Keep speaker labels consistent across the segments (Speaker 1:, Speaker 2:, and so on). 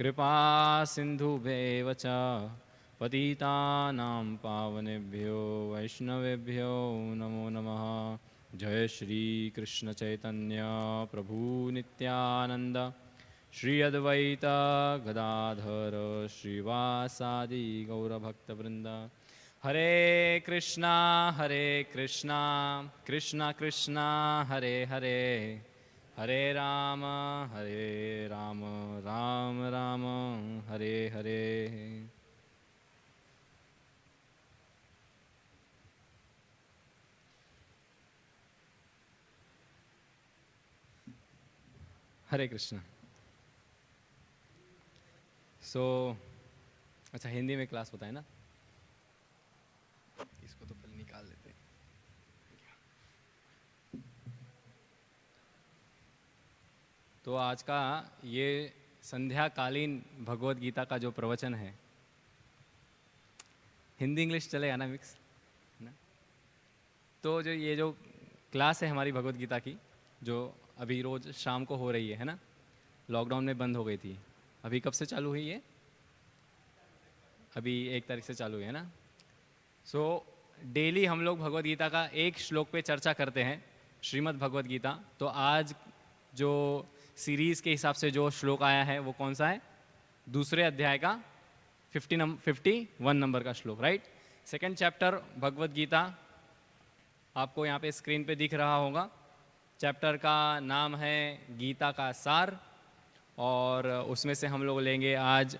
Speaker 1: कृपा सिन्धुभ्येव च पतितानां पावनेभ्यो वैष्णवेभ्यो नमो नमः। जय श्री कृष्ण चैतन्य प्रभु नित्यानंद श्री अद्वैत गदाधर श्रीवासादि गौरभक्तवृंद। हरे कृष्णा कृष्णा कृष्णा हरे हरे, हरे राम राम राम हरे हरे। हरे कृष्ण। अच्छा, हिंदी में क्लास होता है ना, इसको तो पहले निकाल लेते हैं। तो आज का ये संध्याकालीन भगवत गीता का जो प्रवचन है, हिंदी इंग्लिश चलेगा ना, मिक्स ना। तो जो ये जो क्लास है हमारी भगवत गीता की, जो अभी रोज़ शाम को हो रही है ना, लॉकडाउन में बंद हो गई थी। अभी कब से चालू हुई है? अभी 1 तारीख से चालू है ना। डेली हम लोग भगवत गीता का एक श्लोक पे चर्चा करते हैं, श्रीमद् भगवत गीता। तो आज जो सीरीज़ के हिसाब से जो श्लोक आया है वो कौन सा है? दूसरे अध्याय का 51 नंबर का श्लोक, right. Second chapter Bhagavad Gita आपको यहाँ पे स्क्रीन पे दिख रहा होगा। चैप्टर का नाम है गीता का सार, और उसमें से हम लोग लेंगे आज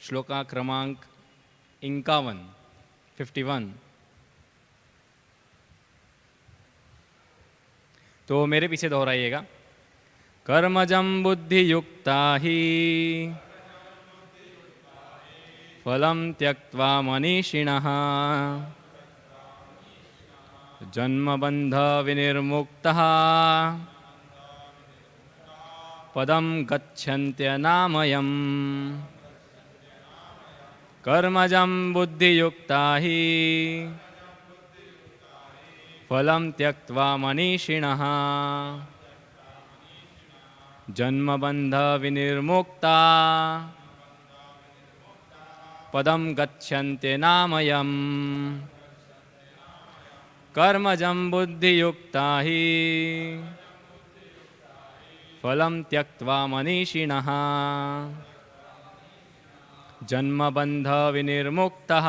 Speaker 1: श्लोक का क्रमांक 51। तो मेरे पीछे दोहराइएगा। कर्मजं बुद्धियुक्ता ही फलं त्यक्त्वा मनीषिणः जन्मबन्ध विनिर्मुक्तः पदं गच्छन्त्यनामयम्। कर्मजं बुद्धियुक्ता ही फलं त्यक्त्वा मनीषिणः जन्मबन्ध विनिर्मुक्ता पदं गच्छन्त्यनामयम्। कर्मजं बुद्धियुक्ता ही फलं त्यक्त्वा मनीषिणः जन्मबन्ध विनिर्मुक्तः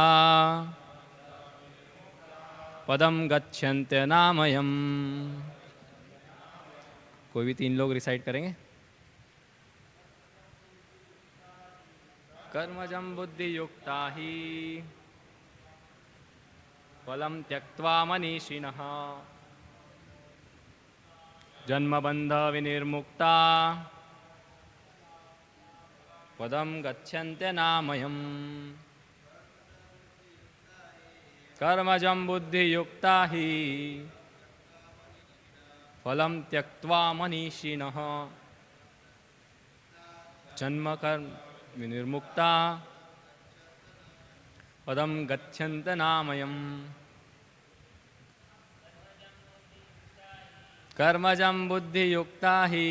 Speaker 1: पदं गच्छन्त्यनामयम्। कोई भी 3 लोग रिसाइट करेंगे। कर्मजं बुद्धियुक्ता ही फलं त्यक्त्वा मनीषिणः जन्मबन्ध विनिर्मुक्ता पदं गच्छन्त्यनामयम्। कर्मजं बुद्धियुक्ता ही फलं त्यक्त्वा मनीषिणः जन्मकर्म विनिर्मुक्ता पदं गच्छन्त्यनामयम्। कर्मजं बुद्धियुक्ता ही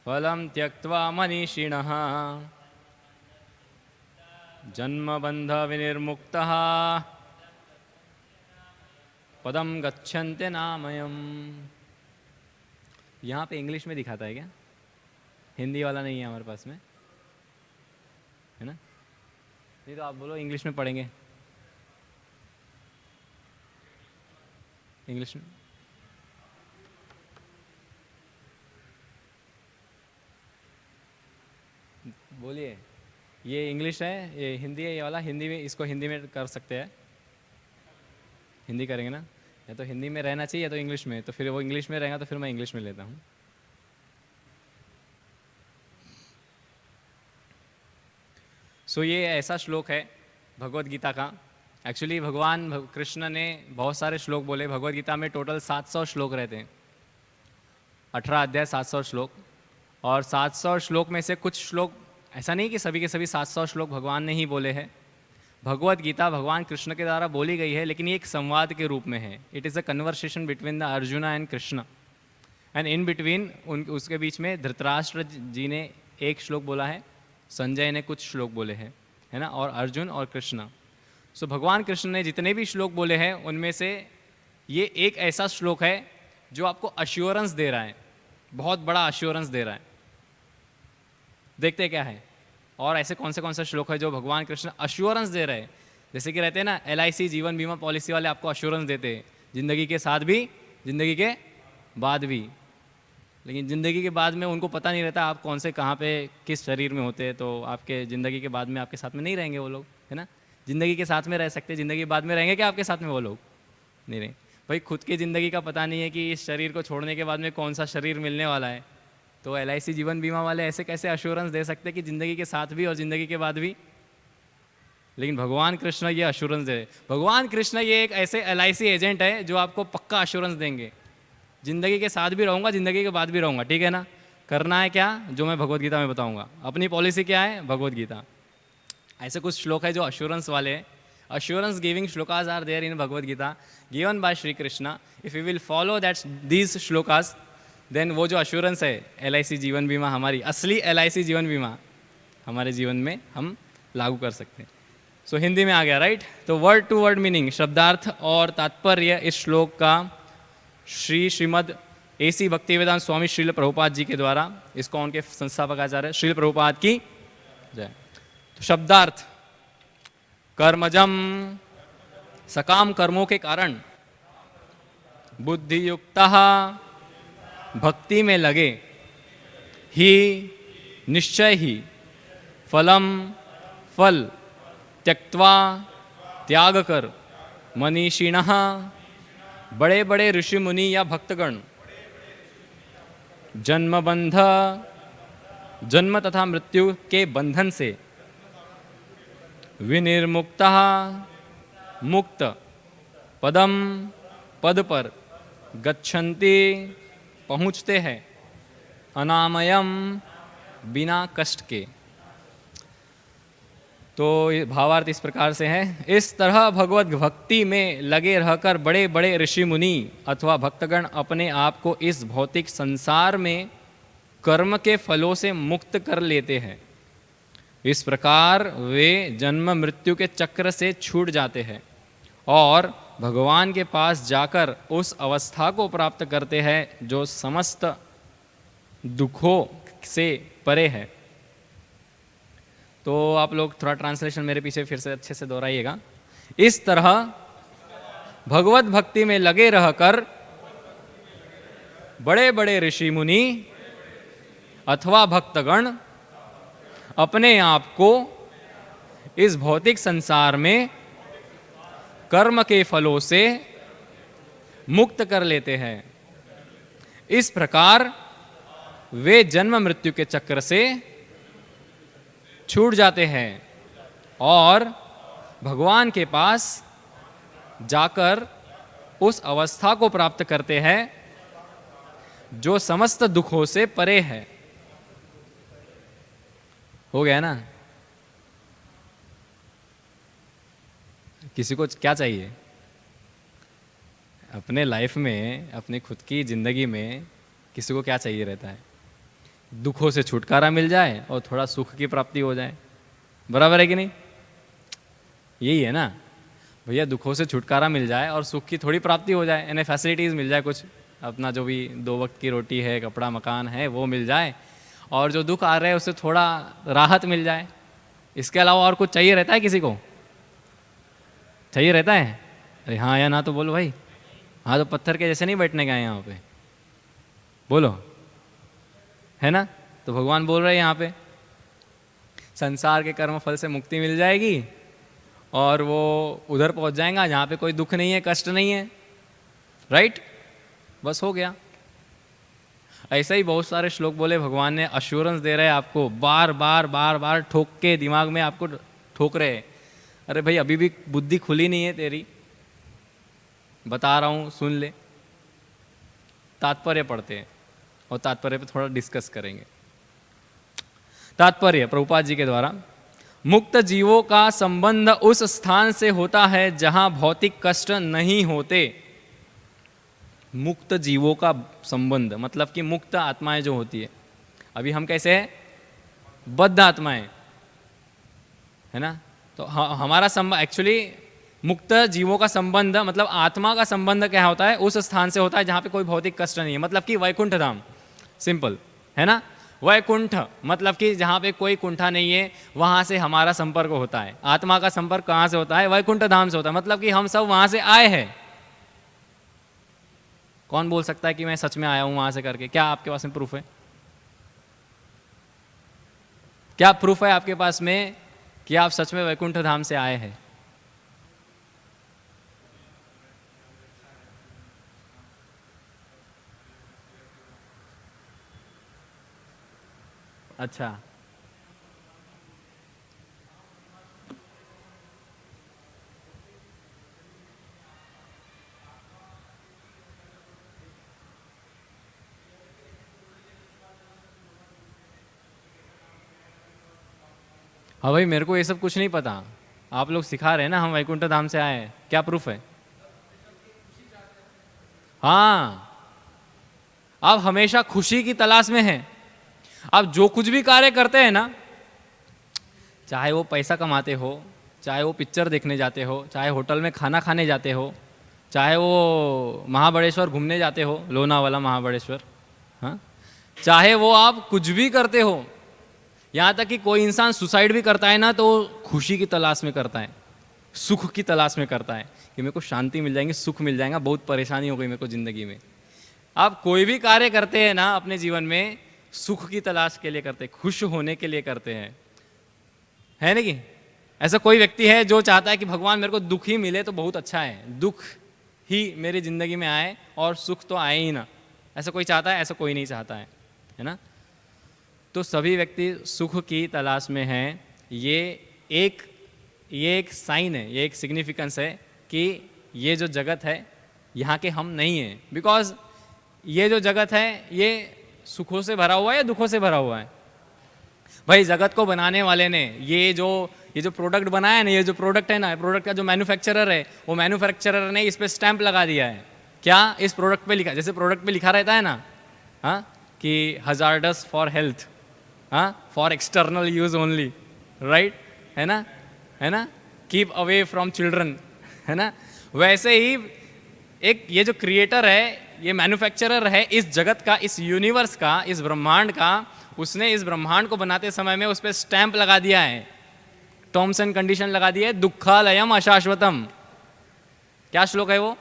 Speaker 1: फलं त्यक्त्वा मनीषिणः जन्मबन्ध विनिर्मुक्तः पदं गच्छन्त्यनामयम्। यहाँ पे इंग्लिश में दिखाता है क्या? हिंदी वाला नहीं है हमारे पास में, है ना? नहीं तो आप बोलो इंग्लिश में पढ़ेंगे। इंग्लिश में बोलिए। ये इंग्लिश है, ये हिंदी है, ये वाला हिंदी में, इसको हिंदी में कर सकते हैं। हिंदी करेंगे ना, या तो हिंदी में रहना चाहिए या तो इंग्लिश में। तो फिर वो इंग्लिश में रहेगा तो फिर मैं इंग्लिश में लेता हूँ। ये ऐसा श्लोक है भगवत गीता का। एक्चुअली भगवान कृष्ण ने बहुत सारे श्लोक बोले। भगवत गीता में टोटल 700 श्लोक रहते हैं, 18 अध्याय 700 श्लोक। और 700 श्लोक में से कुछ श्लोक, ऐसा नहीं कि सभी के सभी 700 श्लोक भगवान ने ही बोले हैं। भगवत गीता भगवान कृष्ण के द्वारा बोली गई है, लेकिन ये एक संवाद के रूप में है। It is a conversation between the arjuna and Krishna, and in between उसके बीच में धृतराष्ट्र जी ने एक श्लोक बोला है, संजय ने कुछ श्लोक बोले हैं, है ना, और अर्जुन और कृष्ण। सो भगवान कृष्ण ने जितने भी श्लोक बोले हैं उनमें से ये एक ऐसा श्लोक है जो आपको अश्योरेंस दे रहा है, बहुत बड़ा अश्योरेंस दे रहा है। देखते हैं क्या है, और ऐसे कौन से श्लोक है जो भगवान कृष्ण अश्योरेंस दे रहे हैं। जैसे कि रहते हैं ना LIC जीवन बीमा पॉलिसी वाले, आपको अश्योरेंस देते हैं ज़िंदगी के साथ भी, ज़िंदगी के बाद भी। लेकिन ज़िंदगी के बाद में उनको पता नहीं रहता आप कौन से कहाँ पे किस शरीर में होते हैं, तो आपके ज़िंदगी के बाद में आपके साथ में नहीं रहेंगे वो लोग, है ना। ज़िंदगी के साथ में रह सकते, ज़िंदगी के बाद में रहेंगे क्या आपके साथ में वो लोग? नहीं रहेंगे। भाई खुद की ज़िंदगी का पता नहीं है कि इस शरीर को छोड़ने के बाद में कौन सा शरीर मिलने वाला है, तो LIC जीवन बीमा वाले ऐसे कैसे अश्योरेंस दे सकते कि ज़िंदगी के साथ भी और ज़िंदगी के बाद भी? लेकिन भगवान कृष्ण ये अश्योरेंस दे। भगवान कृष्ण ये एक ऐसे LIC एजेंट है जो आपको पक्का अश्योरेंस देंगे, ज़िंदगी के साथ भी रहूँगा, ज़िंदगी के बाद भी रहूँगा, ठीक है ना। करना है क्या, जो मैं भगवत गीता में बताऊँगा। अपनी पॉलिसी क्या है, भगवत गीता। ऐसे कुछ श्लोक है जो अश्योरेंस वाले हैं। Assurance giving shlokas are there in Bhagavad Gita given by Shri Krishna. If you will follow that these shlokas, then वो जो अश्योरेंस है LIC जीवन बीमा, हमारी असली LIC जीवन बीमा हमारे जीवन में हम लागू कर सकते हैं। सो हिंदी में आ गया, राइट। तो वर्ड टू वर्ड मीनिंग, शब्दार्थ और तात्पर्य इस श्लोक का श्रीमद् AC भक्तिवेदांत स्वामी श्रील प्रभुपाद जी के द्वारा, इसको उनके संस्थापक आचार्य श्रील प्रभुपाद की जय। तो शब्दार्थ, कर्मजम, सकाम कर्मों के कारण बुद्धि युक्ता भक्ति में लगे, ही निश्चय ही फलम फल त्यक्त्वा त्याग कर मनीषिणः बड़े बड़े ऋषि मुनि या भक्तगण जन्मबंध, जन्म तथा मृत्यु के बंधन से विनिर्मुक्ता मुक्त पदम, पद पर गच्छन्ति पहुँचते हैं, अनामयम बिना कष्ट के। तो भावार्थ इस प्रकार से है, इस तरह भगवत भक्ति में लगे रहकर बड़े बड़े ऋषि मुनि अथवा भक्तगण अपने आप को इस भौतिक संसार में कर्म के फलों से मुक्त कर लेते हैं। इस प्रकार वे जन्म मृत्यु के चक्र से छूट जाते हैं और भगवान के पास जाकर उस अवस्था को प्राप्त करते हैं जो समस्त दुखों से परे है। तो आप लोग थोड़ा ट्रांसलेशन मेरे पीछे फिर से अच्छे से दोहराइएगा। इस तरह भगवत भक्ति में लगे रहकर बड़े बड़े ऋषि मुनि अथवा भक्तगण अपने आप को इस भौतिक संसार में कर्म के फलों से मुक्त कर लेते हैं। इस प्रकार वे जन्म मृत्यु के चक्र से छूट जाते हैं और भगवान के पास जाकर उस अवस्था को प्राप्त करते हैं जो समस्त दुखों से परे है। हो गया ना? किसी को क्या चाहिए अपने लाइफ में, अपनी खुद की जिंदगी में? किसी को क्या चाहिए रहता है? दुखों से छुटकारा मिल जाए और थोड़ा सुख की प्राप्ति हो जाए। बराबर है कि नहीं? यही है ना भैया, दुखों से छुटकारा मिल जाए और सुख की थोड़ी प्राप्ति हो जाए, यानी फैसिलिटीज़ मिल जाए, कुछ अपना जो भी 2 वक्त की रोटी है, कपड़ा मकान है, वो मिल जाए, और जो दुख आ रहे हैं उससे थोड़ा राहत मिल जाए। इसके अलावा और कुछ चाहिए रहता है? किसी को चाहिए रहता है? अरे हाँ या ना तो बोलो भाई। हाँ तो पत्थर के जैसे नहीं बैठने गए यहाँ पे, बोलो, है ना? तो भगवान बोल रहे हैं यहाँ पे संसार के कर्म फल से मुक्ति मिल जाएगी और वो उधर पहुँच जाएगा जहाँ पे कोई दुख नहीं है, कष्ट नहीं है, राइट? बस हो गया। ऐसा ही बहुत सारे श्लोक बोले भगवान ने, अश्योरेंस दे रहे हैं आपको, बार बार बार बार ठोक के दिमाग में आपको ठोक रहे हैं। अरे भाई अभी भी बुद्धि खुली नहीं है तेरी, बता रहा हूँ सुन ले। तात्पर्य पढ़ते हैं और तात्पर्य पे थोड़ा डिस्कस करेंगे। तात्पर्य प्रभुपाद जी के द्वारा, मुक्त जीवों का संबंध उस स्थान से होता है जहां भौतिक कष्ट नहीं होते। मुक्त जीवों का संबंध मतलब कि मुक्त आत्माएं जो होती है, अभी हम कैसे हैं? बद्ध आत्माएं, है ना। तो हमारा संबंध एक्चुअली मुक्त जीवों का संबंध, मतलब आत्मा का संबंध क्या होता है, उस स्थान से होता है जहाँ पे कोई भौतिक कष्ट नहीं है, मतलब कि वैकुंठ धाम, सिंपल है ना। वैकुंठ मतलब कि जहाँ पे कोई कुंठा नहीं है, वहाँ से हमारा संपर्क होता है। आत्मा का संपर्क कहाँ से होता है? वैकुंठ धाम से होता है, मतलब कि हम सब वहाँ से आए हैं। कौन बोल सकता है कि मैं सच में आया हूँ वहाँ से करके? क्या आपके पास में प्रूफ है? क्या प्रूफ है आपके पास में कि आप सच में वैकुंठ धाम से आए हैं? अच्छा, हाँ भाई, मेरे को ये सब कुछ नहीं पता। आप लोग सिखा रहे हैं ना हम वैकुंठ धाम से आए हैं, क्या प्रूफ है? हाँ, आप हमेशा खुशी की तलाश में हैं। आप जो कुछ भी कार्य करते हैं ना, चाहे वो पैसा कमाते हो, चाहे वो पिक्चर देखने जाते हो, चाहे होटल में खाना खाने जाते हो, चाहे वो महाबलेश्वर घूमने जाते हो, लोनावाला महाबलेश्वर, हाँ, चाहे वो आप कुछ भी करते हो, यहाँ तक कि कोई इंसान सुसाइड भी करता है ना, तो खुशी की तलाश में करता है, सुख की तलाश में करता है कि मेरे को शांति मिल जाएगी, सुख मिल जाएगा, बहुत परेशानी हो गई मेरे को ज़िंदगी में। आप कोई भी कार्य करते हैं ना अपने जीवन में, सुख की तलाश के लिए करते हैं, खुश होने के लिए करते हैं, है ना कि? ऐसा कोई व्यक्ति है जो चाहता है कि भगवान मेरे को दुख ही मिले तो बहुत अच्छा है, दुख ही मेरी ज़िंदगी में आए और सुख तो आए ही ना? ऐसा कोई चाहता है? ऐसा कोई नहीं चाहता है ना। तो सभी व्यक्ति सुख की तलाश में हैं। ये एक साइन है, ये एक सिग्निफिकेंस है कि ये जो जगत है यहाँ के हम नहीं हैं। बिकॉज ये जो जगत है ये सुखों से भरा हुआ है या दुखों से भरा हुआ है? भाई, जगत को बनाने वाले ने ये जो प्रोडक्ट बनाया है ना, ये जो प्रोडक्ट है ना, प्रोडक्ट का जो मैन्युफैक्चरर है, वो मैन्युफैक्चरर ने इस पे स्टैंप लगा दिया है। क्या इस प्रोडक्ट पे लिखा? जैसे प्रोडक्ट पे लिखा रहता है ना, हाँ, कि हजार्डस फॉर हेल्थ, हाँ, for external use only, right, है ना, कीप अवे फ्रॉम चिल्ड्रन, है ना। वैसे ही एक ये जो क्रिएटर है, ये मैन्युफैक्चरर है इस जगत का, इस यूनिवर्स का, इस ब्रह्मांड का, उसने इस ब्रह्मांड को बनाते समय में उस पर स्टैंप लगा दिया है, टर्म्स एंड कंडीशन लगा दिया है, दुःखालयम अशाश्वतम। क्या श्लोक है वो?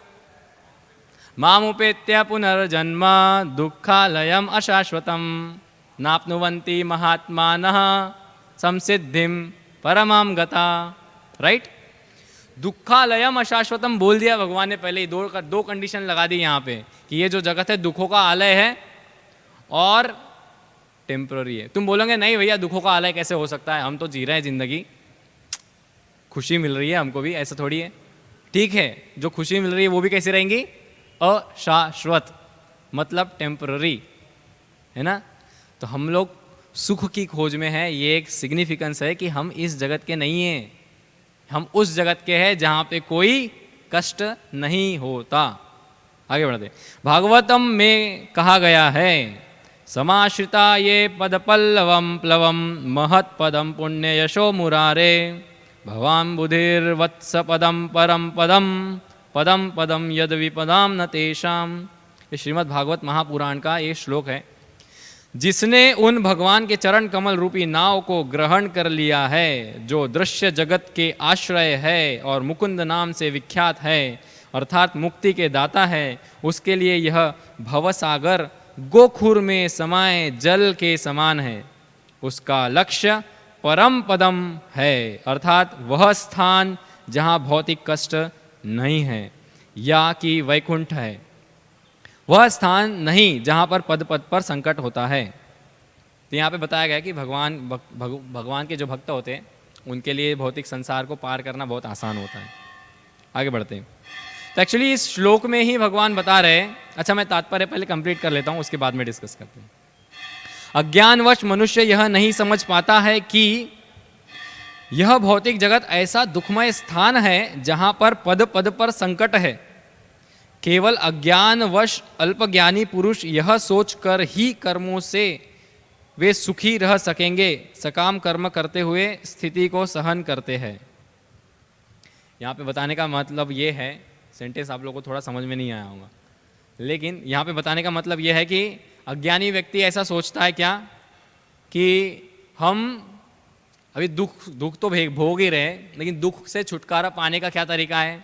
Speaker 1: मामुपेत्य पुनर्जन्म दुःखालयम अशाश्वतम नाप्नुवन्ति महात्मानः संसिद्धिम परमाम गता। राइट, दुःखालयम अशाश्वतम बोल दिया भगवान ने पहले ही। दो कंडीशन लगा दी यहाँ पे कि ये जो जगत है दुखों का आलय है और टेम्पररी है। तुम बोलोगे नहीं भैया, दुखों का आलय कैसे हो सकता है, हम तो जी रहे हैं जिंदगी, खुशी मिल रही है हमको भी, ऐसा थोड़ी है। ठीक है, जो खुशी मिल रही है वो भी कैसी रहेंगी? अशाश्वत, मतलब टेम्पररी, है ना। तो हम लोग सुख की खोज में हैं। ये एक सिग्निफिकेंस है कि हम इस जगत के नहीं हैं, हम उस जगत के हैं जहाँ पे कोई कष्ट नहीं होता। आगे बढ़ते, भागवतम में कहा गया है, समाश्रिता ये पद पल्लवम प्लवम महत पदम पुण्य यशो मुरारे भवाम बुधिर्वत्स पदम परम पदम पदम पदम यद विपदाम न तेषाम। ये श्रीमद् भागवत महापुराण का ये श्लोक है। जिसने उन भगवान के चरण कमल रूपी नाव को ग्रहण कर लिया है, जो दृश्य जगत के आश्रय है और मुकुंद नाम से विख्यात है, अर्थात मुक्ति के दाता है, उसके लिए यह भवसागर गोखुर में समाये जल के समान है। उसका लक्ष्य परम पदम है, अर्थात वह स्थान जहाँ भौतिक कष्ट नहीं है, या कि वैकुंठ है, वह स्थान नहीं जहाँ पर पद पद पर संकट होता है। तो यहाँ पे बताया गया कि भगवान के जो भक्त होते हैं उनके लिए भौतिक संसार को पार करना बहुत आसान होता है। आगे बढ़ते हैं। तो एक्चुअली इस श्लोक में ही भगवान बता रहे हैं, अच्छा मैं तात्पर्य पहले कंप्लीट कर लेता हूँ, उसके बाद में डिस्कस करते हैं। अज्ञानवश मनुष्य यह नहीं समझ पाता है कि यह भौतिक जगत ऐसा दुखमय स्थान है जहाँ पर पद पद पर संकट है। केवल अज्ञानवश अल्पज्ञानी पुरुष यह सोचकर ही कर्मों से वे सुखी रह सकेंगे, सकाम कर्म करते हुए स्थिति को सहन करते हैं। यहाँ पे बताने का मतलब ये है, सेंटेंस आप लोगों को थोड़ा समझ में नहीं आया होगा, लेकिन यहाँ पे बताने का मतलब ये है कि अज्ञानी व्यक्ति ऐसा सोचता है क्या कि हम अभी दुख तो भोग ही रहे, लेकिन दुख से छुटकारा पाने का क्या तरीका है।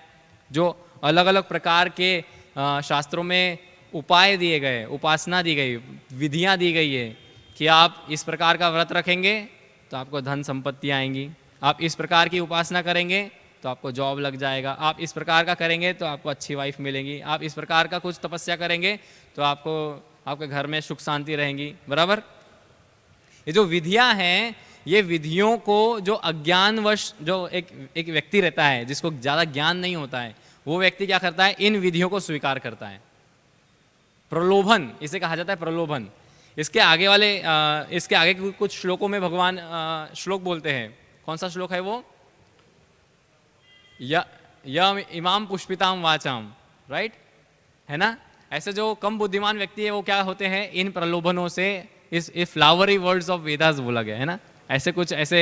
Speaker 1: जो अलग अलग प्रकार के शास्त्रों में उपाय दिए गए, उपासना दी गई, विधियां दी गई है कि आप इस प्रकार का व्रत रखेंगे तो आपको धन संपत्ति आएंगी, आप इस प्रकार की उपासना करेंगे तो आपको जॉब लग जाएगा, आप इस प्रकार का करेंगे तो आपको अच्छी वाइफ मिलेगी, आप इस प्रकार का कुछ तपस्या करेंगे तो आपको आपके घर में सुख शांति रहेंगी। बराबर, ये जो विधियां हैं, ये विधियों को जो अज्ञानवश जो एक व्यक्ति रहता है, जिसको ज़्यादा ज्ञान नहीं होता है, वो व्यक्ति क्या करता है, इन विधियों को स्वीकार करता है। प्रलोभन इसे कहा जाता है, प्रलोभन। इसके आगे कुछ श्लोकों में भगवान श्लोक बोलते हैं। कौन सा श्लोक है वो? य इमाम पुष्पिताम वाचाम, राइट, है ना। ऐसे जो कम बुद्धिमान व्यक्ति है वो क्या होते हैं, इन प्रलोभनों से, इस फ्लावरी वर्ड्स ऑफ वेदास बोला गया है ना, ऐसे कुछ ऐसे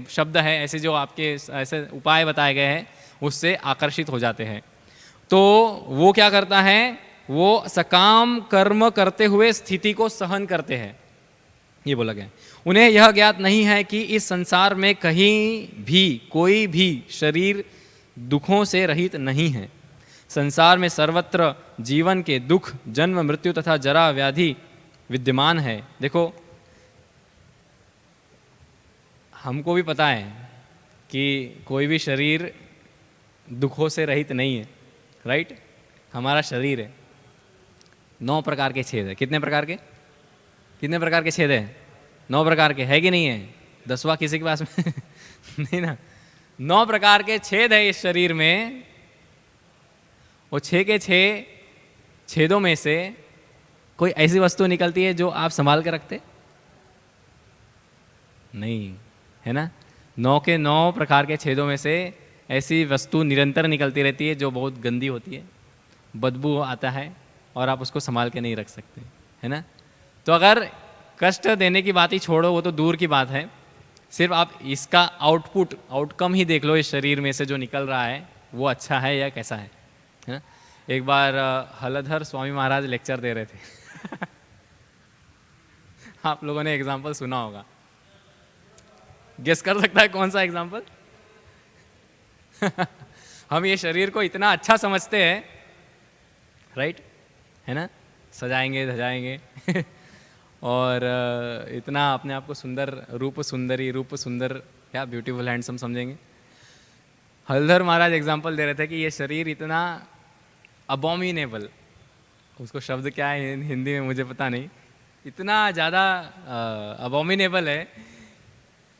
Speaker 1: शब्द है, ऐसे जो आपके ऐसे उपाय बताए गए हैं उससे आकर्षित हो जाते हैं। तो वो क्या करता है, वो सकाम कर्म करते हुए स्थिति को सहन करते हैं, ये बोला गया। उन्हें यह ज्ञात नहीं है कि इस संसार में कहीं भी कोई भी शरीर दुखों से रहित नहीं है। संसार में सर्वत्र जीवन के दुख, जन्म मृत्यु तथा जरा व्याधि विद्यमान है। देखो, हमको भी पता है कि कोई भी शरीर दुखों से रहित नहीं है, राइट। हमारा शरीर है, 9 प्रकार के छेद है। कितने प्रकार के? कितने प्रकार के छेद है? 9 प्रकार के, है कि नहीं है? 10वां किसी के पास में नहीं ना। 9 प्रकार के छेद है इस शरीर में। वो 6 के 6 छेदों में से कोई ऐसी वस्तु निकलती है जो आप संभाल के रखते? नहीं, है ना। 9 के 9 प्रकार के छेदों में से ऐसी वस्तु निरंतर निकलती रहती है जो बहुत गंदी होती है, बदबू आता है और आप उसको संभाल के नहीं रख सकते, है ना। तो अगर कष्ट देने की बात ही छोड़ो, वो तो दूर की बात है, सिर्फ आप इसका आउटकम ही देख लो, इस शरीर में से जो निकल रहा है वो अच्छा है या कैसा है ना। एक बार हलधर स्वामी महाराज लेक्चर दे रहे थे आप लोगों ने एग्जाम्पल सुना होगा, गेस कर सकता है कौन सा एग्जाम्पल? हम ये शरीर को इतना अच्छा समझते हैं, राइट, है ना, सजाएंगे धजाएंगे और इतना अपने आप को सुंदर, रूप सुंदर, क्या ब्यूटीफुल हैंडसम समझेंगे। हलधर महाराज एग्जाम्पल दे रहे थे कि ये शरीर इतना अबॉमिनेबल, उसको शब्द क्या है हिंदी में मुझे पता नहीं, इतना ज़्यादा अबॉमिनेबल है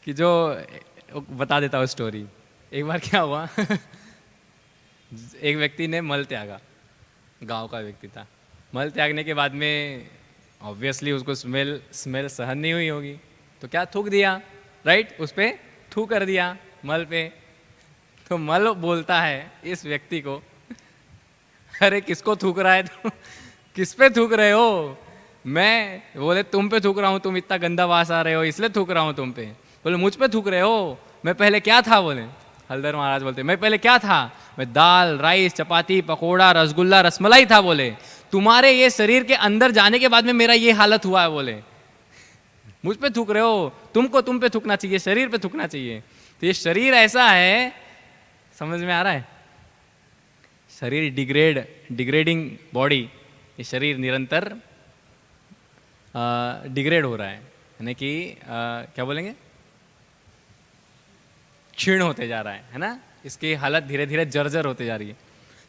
Speaker 1: कि जो बता देता हूँ स्टोरी। एक बार क्या हुआ एक व्यक्ति ने मल त्यागा, गांव का व्यक्ति था। मल त्यागने के बाद में ऑब्वियसली उसको स्मेल सहन नहीं हुई होगी, तो क्या थूक दिया, राइट, उस पर थू कर दिया मल पे। तो मल बोलता है इस व्यक्ति को, अरे किसको थूक रहा है तू, किस पे थूक रहे हो? मैं बोले तुम पे थूक रहा हूँ, तुम इतना गंदा वास आ रहे हो इसलिए थूक रहा हूँ तुम पे। बोले मुझ पे थूक रहे हो, मैं पहले क्या था? बोले हलधर महाराज बोलते मैं पहले क्या था? मैं दाल, राइस, चपाती, पकोड़ा, रसगुल्ला, रसमलाई था। बोले तुम्हारे ये शरीर के अंदर जाने के बाद में मेरा ये हालत हुआ है। बोले मुझ पे थूक रहे हो, तुमको तुम पे थूकना चाहिए, शरीर पे थूकना चाहिए। तो ये शरीर ऐसा है, समझ में आ रहा है? शरीर डिग्रेडिंग बॉडी, ये शरीर निरंतर डिग्रेड हो रहा है, यानी कि क्या बोलेंगे, क्षीण होते जा रहा है ना। इसकी हालत धीरे धीरे जर्जर होते जा रही है।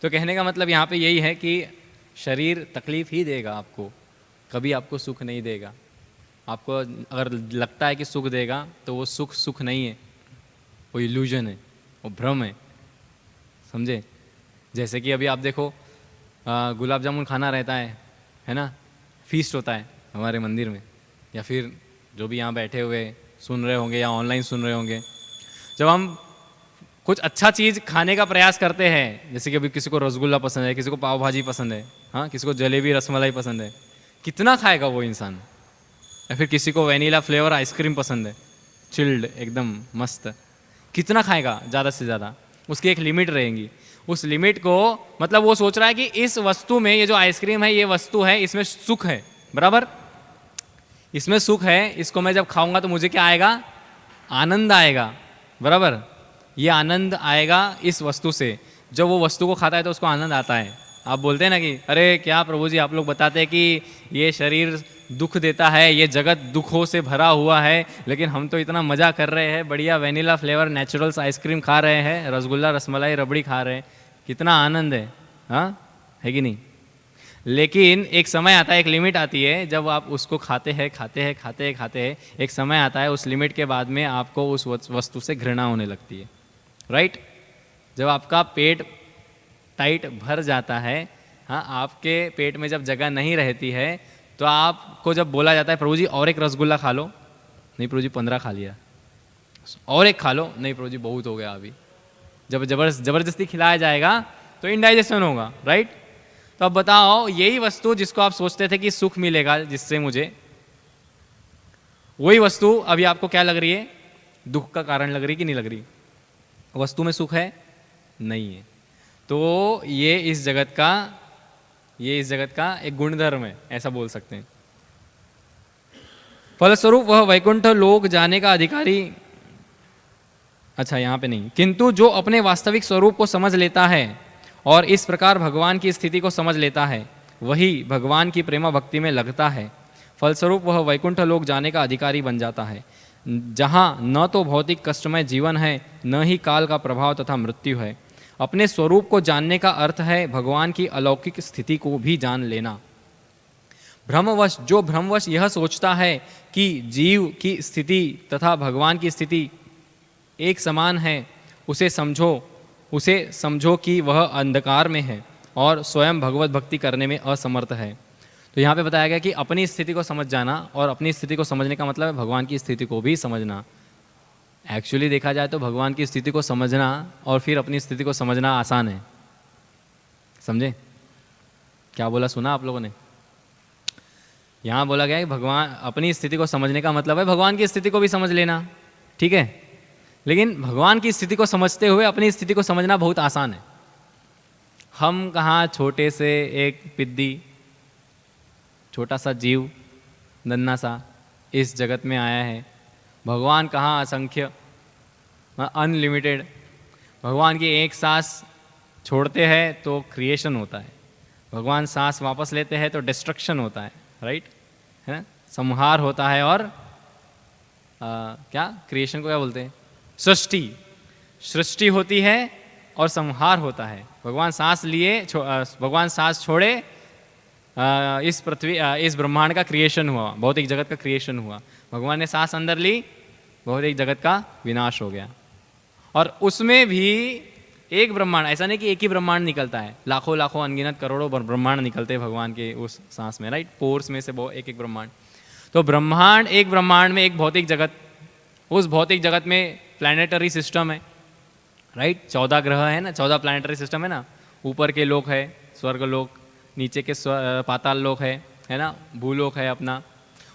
Speaker 1: तो कहने का मतलब यहाँ पे यही है कि शरीर तकलीफ ही देगा आपको, कभी आपको सुख नहीं देगा। आपको अगर लगता है कि सुख देगा तो वो सुख नहीं है, वो इल्यूजन है, वो भ्रम है, समझे। जैसे कि अभी आप देखो गुलाब जामुन खाना रहता है ना, फीस्ट होता है हमारे मंदिर में, या फिर जो भी यहाँ बैठे हुए सुन रहे होंगे या ऑनलाइन सुन रहे होंगे, जब हम कुछ अच्छा चीज़ खाने का प्रयास करते हैं, जैसे कि अभी किसी को रसगुल्ला पसंद है, किसी को पाव भाजी पसंद है, हाँ, किसी को जलेबी रसमलाई पसंद है, कितना खाएगा वो इंसान? या फिर किसी को वैनिला फ्लेवर आइसक्रीम पसंद है, चिल्ड एकदम मस्त, कितना खाएगा ज़्यादा से ज़्यादा, उसकी एक लिमिट रहेगी। उस लिमिट को मतलब वो सोच रहा है कि इस वस्तु में, ये जो आइसक्रीम है ये वस्तु है, इसमें सुख है, बराबर, इसमें सुख है, इसको मैं जब खाऊंगा तो मुझे क्या आएगा, आनंद आएगा, बराबर, ये आनंद आएगा इस वस्तु से। जब वो वस्तु को खाता है तो उसको आनंद आता है। आप बोलते हैं ना कि अरे क्या प्रभु जी आप लोग बताते हैं कि ये शरीर दुख देता है, ये जगत दुखों से भरा हुआ है, लेकिन हम तो इतना मज़ा कर रहे हैं, बढ़िया वैनिला फ्लेवर नेचुरल्स आइसक्रीम खा रहे हैं, रसगुल्ला रसमलाई रबड़ी खा रहे हैं, कितना आनंद है, हाँ है कि नहीं। लेकिन एक समय आता है, एक लिमिट आती है, जब आप उसको खाते हैं खाते हैं खाते हैं खाते हैं, एक समय आता है उस लिमिट के बाद में आपको उस वस्तु से घृणा होने लगती है, राइट। जब आपका पेट टाइट भर जाता है, हाँ, आपके पेट में जब जगह नहीं रहती है, तो आपको जब बोला जाता है प्रभु जी और एक रसगुल्ला खा लो, नहीं प्रभु जी 15 खा लिया, और एक खा लो, नहीं प्रभु जी बहुत हो गया अभी। जब जबरदस्ती खिलाया जाएगा तो इनडाइजेशन होगा, राइट। तो अब बताओ, यही वस्तु जिसको आप सोचते थे कि सुख मिलेगा जिससे मुझे, वही वस्तु अभी आपको क्या लग रही है, दुख का कारण लग रही कि नहीं लग रही। वस्तु में सुख है नहीं है। तो ये इस जगत का एक गुणधर्म है, ऐसा बोल सकते हैं। फलस्वरूप वह वैकुंठ लोक जाने का अधिकारी, अच्छा यहाँ पे नहीं, किंतु जो अपने वास्तविक स्वरूप को समझ लेता है और इस प्रकार भगवान की स्थिति को समझ लेता है, वही भगवान की प्रेमा भक्ति में लगता है। फलस्वरूप वह वैकुंठ लोक जाने का अधिकारी बन जाता है, जहाँ न तो भौतिक कष्टमय जीवन है, न ही काल का प्रभाव तथा मृत्यु है। अपने स्वरूप को जानने का अर्थ है भगवान की अलौकिक स्थिति को भी जान लेना। जो भ्रमवश यह सोचता है कि जीव की स्थिति तथा भगवान की स्थिति एक समान है, उसे समझो कि वह अंधकार में है और स्वयं भगवत भक्ति करने में असमर्थ है। तो यहाँ पे बताया गया कि अपनी स्थिति को समझ जाना, और अपनी स्थिति को समझने का मतलब है भगवान की स्थिति को भी समझना। एक्चुअली देखा जाए तो भगवान की स्थिति को समझना और फिर अपनी स्थिति को समझना आसान है, समझे क्या बोला, सुना आप लोगों ने। यहाँ बोला गया है कि भगवान, अपनी स्थिति को समझने का मतलब है भगवान की स्थिति को भी समझ लेना, ठीक है। लेकिन भगवान की स्थिति को समझते हुए अपनी स्थिति को समझना बहुत आसान है। हम कहाँ छोटे से एक पिद्दी, छोटा सा जीव, नन्हा सा इस जगत में आया है। भगवान कहाँ असंख्य, अनलिमिटेड। भगवान की एक सांस छोड़ते हैं तो क्रिएशन होता है, भगवान सांस वापस लेते हैं तो डिस्ट्रक्शन होता है, राइट, है ना, संहार होता है। और क्या क्रिएशन को क्या बोलते हैं, सृष्टि होती है और संहार होता है। भगवान सांस लिए, भगवान सांस छोड़े, इस पृथ्वी, इस ब्रह्मांड का क्रिएशन हुआ, भौतिक जगत का क्रिएशन हुआ। भगवान ने सांस अंदर ली, भौतिक जगत का विनाश हो गया। और उसमें भी एक ब्रह्मांड, ऐसा नहीं कि एक ही ब्रह्मांड निकलता है, लाखों लाखों अनगिनत करोड़ों ब्रह्मांड निकलते हैं भगवान के उस सांस में, राइट, पोर्स में से एक एक ब्रह्मांड। तो ब्रह्मांड, एक ब्रह्मांड में एक भौतिक जगत, उस भौतिक जगत में प्लैनेटरी सिस्टम है, राइट, 14 ग्रह है ना, 14 प्लैनेटरी सिस्टम है ना। ऊपर के लोक है स्वर्ग लोक, नीचे के पाताल लोक है ना, भूलोक है अपना।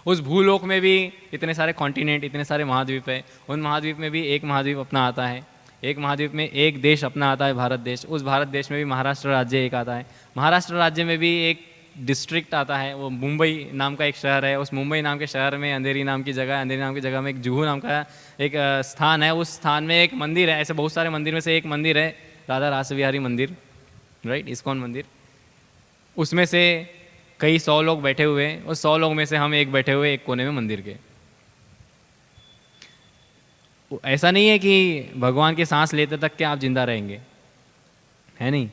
Speaker 1: उस भूलोक में भी इतने सारे कॉन्टिनेंट, इतने सारे महाद्वीप है। उन महाद्वीप में भी एक महाद्वीप अपना आता है, एक महाद्वीप में एक देश अपना आता है, भारत देश। उस भारत देश में भी महाराष्ट्र राज्य एक आता है। महाराष्ट्र राज्य में भी एक डिस्ट्रिक्ट आता है, वो मुंबई नाम का एक शहर है। उस मुंबई नाम के शहर में अंधेरी नाम की जगह है, अंधेरी नाम की जगह में एक जुहू नाम का एक स्थान है। उस स्थान में एक मंदिर है। ऐसे बहुत सारे मंदिर में से एक मंदिर है राधा रासबिहारी मंदिर, राइट, इस्कॉन मंदिर। उसमें से कई 100 लोग बैठे हुए, उस 100 लोग में से हम एक बैठे हुए एक कोने में मंदिर के। ऐसा नहीं है कि भगवान की सांस लेते तक के आप जिंदा रहेंगे, है नहीं।